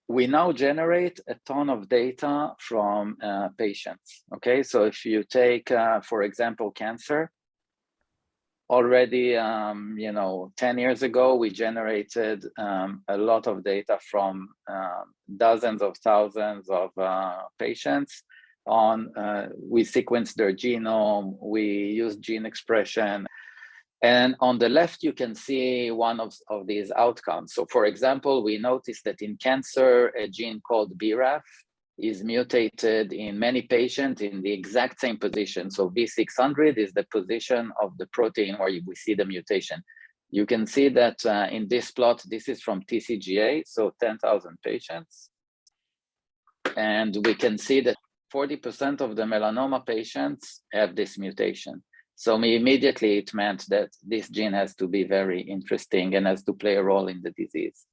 we now generate a ton of data from patients. Okay, so if you take, for example, cancer, already, 10 years ago, we generated a lot of data from dozens of thousands of patients. We sequenced their genome, we used gene expression. And on the left, you can see one of these outcomes. So for example, we noticed that in cancer, a gene called BRAF is mutated in many patients in the exact same position. So V600 is the position of the protein where we see the mutation. You can see that in this plot, this is from TCGA, so 10,000 patients. And we can see that 40% of the melanoma patients have this mutation. So immediately it meant that this gene has to be very interesting and has to play a role in the disease.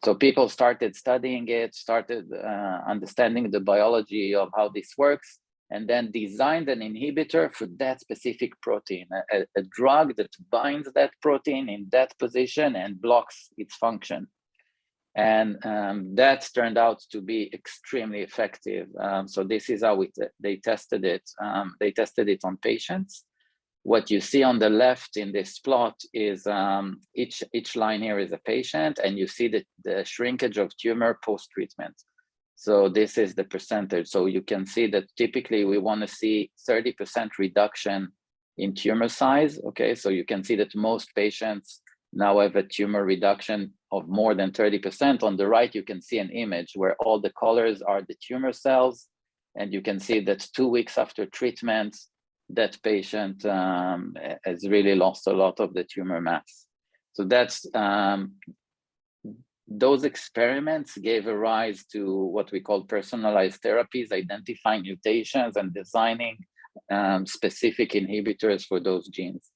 So people started studying it, started understanding the biology of how this works, and then designed an inhibitor for that specific protein, a drug that binds that protein in that position and blocks its function. And that turned out to be extremely effective. So this is how they tested it. They tested it on patients. What you see on the left in this plot is each line here is a patient, and you see the shrinkage of tumor post-treatment. So this is the percentage. So you can see that typically we want to see 30% reduction in tumor size. Okay, so you can see that most patients now have a tumor reduction of more than 30%. On the right, you can see an image where all the colors are the tumor cells, and you can see that 2 weeks after treatment, that patient has really lost a lot of the tumor mass. So that's those experiments gave a rise to what we call personalized therapies, identifying mutations and designing specific inhibitors for those genes.